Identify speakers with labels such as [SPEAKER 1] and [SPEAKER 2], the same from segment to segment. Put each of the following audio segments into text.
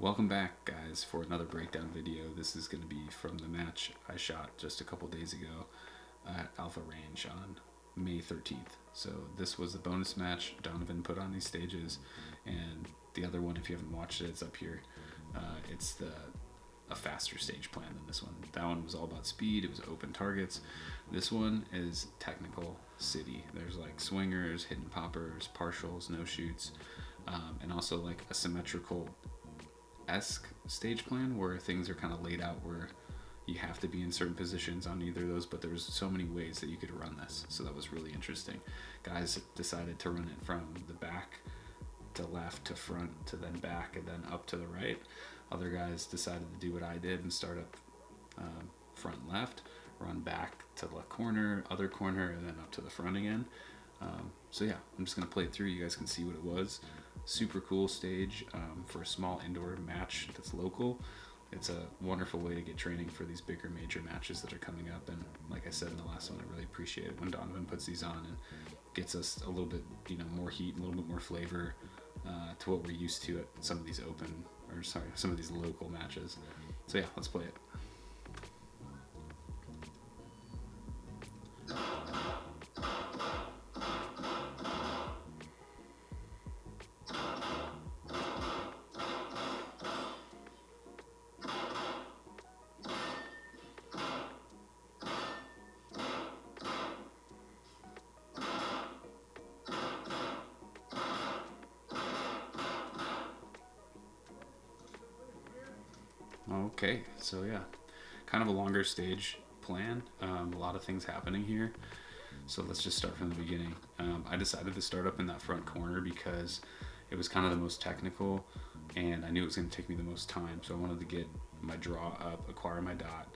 [SPEAKER 1] Welcome back, guys, for another breakdown video. This is going to be from the match I shot just a couple days ago at Alpha Range on May 13th. So this was the bonus match Donovan put on these stages, and the other one, if you haven't watched it, it's up here. It's a faster stage plan than this one. That one was all about speed. It was open targets. This one is technical city. There's like swingers, hidden poppers, partials, no shoots, and also like a symmetrical-esque stage plan where things are kind of laid out where you have to be in certain positions on either of those, but there was so many ways that you could run this. So that was really interesting. Guys decided to run it from the back to left to front to then back and then up to the right. Other guys decided to do what I did and start up front left, run back to the corner, other corner, and then up to the front again. So yeah, I'm just gonna play it through. You guys can see what it was. Super cool stage for a small indoor match that's local. It's a wonderful way to get training for these bigger major matches that are coming up. And like I said in the last one, I really appreciate it when Donovan puts these on and gets us a little bit, more heat, a little bit more flavor to what we're used to at some of these some of these local matches. So yeah, let's play it. Okay, so yeah, kind of a longer stage plan. A lot of things happening here. So let's just start from the beginning. I decided to start up in that front corner because it was kind of the most technical and I knew it was going to take me the most time. So I wanted to get my draw up, acquire my dot,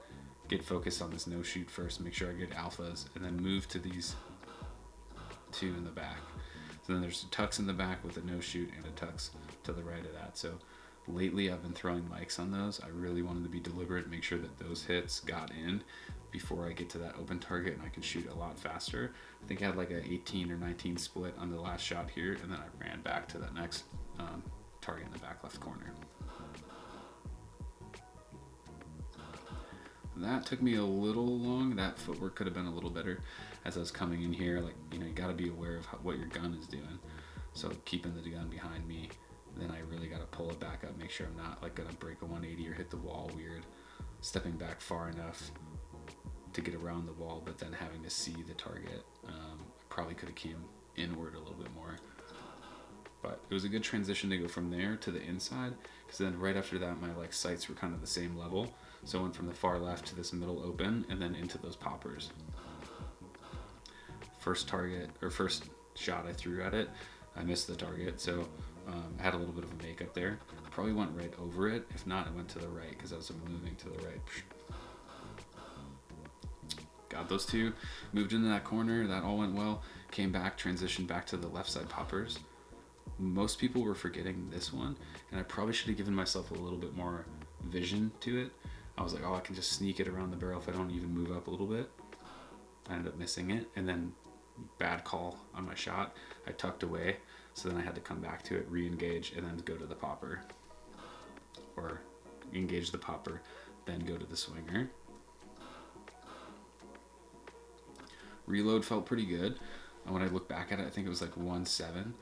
[SPEAKER 1] get focused on this no shoot first, make sure I get alphas, and then move to these two in the back. So then there's a tux in the back with a no shoot and a tux to the right of that. So lately I've been throwing mics on those. I really wanted to be deliberate, make sure that those hits got in before I get to that open target and I can shoot a lot faster. I think I had like a 18 or 19 split on the last shot here, and then I ran back to that next target in the back left corner. That took me a little long. That footwork could have been a little better as I was coming in here. Like, you gotta be aware of what your gun is doing. So keeping the gun behind me, then I really got to pull it back up, make sure I'm not like gonna break a 180 or hit the wall weird. Stepping back far enough to get around the wall, but then having to see the target. Probably could have came inward a little bit more. But it was a good transition to go from there to the inside, because then right after that my sights were kind of the same level. So I went from the far left to this middle open and then into those poppers. First shot I threw at it, I missed the target, so I had a little bit of a makeup there. Probably went right over it. If not, I went to the right because I was moving to the right. Got those two, moved into that corner, that all went well. Came back, transitioned back to the left side poppers. Most people were forgetting this one, and I probably should have given myself a little bit more vision to it. I was like, oh, I can just sneak it around the barrel if I don't even move up a little bit. I ended up missing it, and then bad call on my shot. I tucked away, so then I had to come back to it, re-engage, and then go to the popper. Or engage the popper, then go to the swinger. Reload felt pretty good. And when I look back at it, I think it was like 1.7.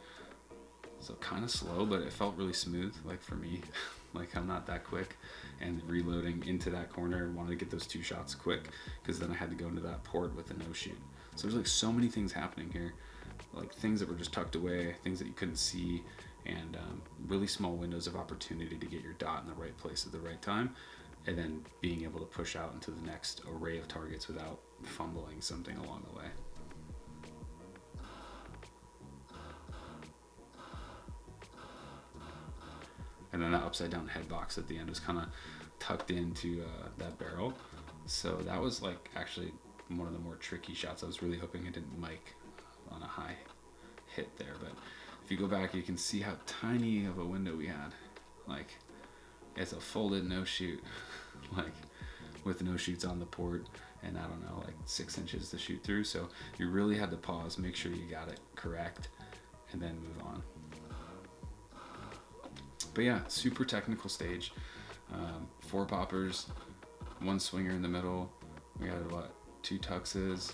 [SPEAKER 1] So kind of slow, but it felt really smooth, like for me. Like I'm not that quick. And reloading into that corner, wanted to get those two shots quick, because then I had to go into that port with a no shoot. So there's like so many things happening here, like things that were just tucked away, things that you couldn't see, and really small windows of opportunity to get your dot in the right place at the right time, and then being able to push out into the next array of targets without fumbling something along the way. And then that upside down head box at the end was kind of tucked into that barrel. So that was actually one of the more tricky shots. I was really hoping it didn't mic on a high hit there, but if you go back, you can see how tiny of a window we had. It's a folded no shoot, with no shoots on the port, and I don't know, 6 inches to shoot through. So you really had to pause, make sure you got it correct, and then move on. But yeah, super technical stage. 4 poppers, 1 swinger in the middle. We had 2 tuxes,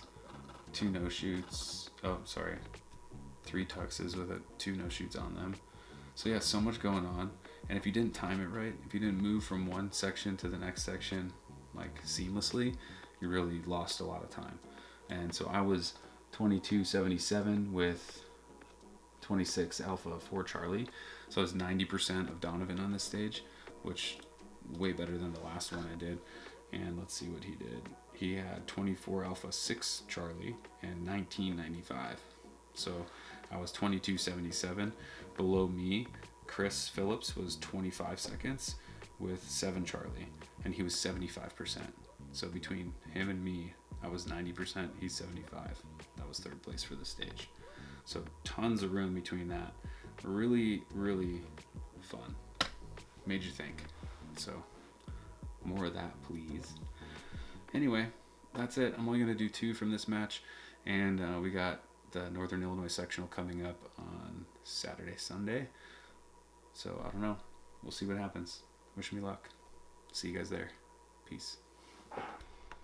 [SPEAKER 1] 2 no shoots. 3 tuxes with 2 no shoots on them. So yeah, so much going on. And if you didn't time it right, if you didn't move from one section to the next section like seamlessly, you really lost a lot of time. And so I was 22.77 with 26 alpha 4 Charlie. So I was 90% of Donovan on this stage, which way better than the last one I did. And let's see what he did. He had 24 alpha 6 Charlie and 19.95. So I was 22.77. Below me, Chris Phillips was 25 seconds with 7 Charlie, and he was 75%. So between him and me, I was 90%, he's 75. That was 3rd place for the stage. So tons of room between that. Really, really fun. Made you think. So more of that, please. Anyway, that's it. I'm only going to do 2 from this match, and we got the Northern Illinois Sectional coming up on Saturday, Sunday. So I don't know. We'll see what happens. Wish me luck. See you guys there. Peace.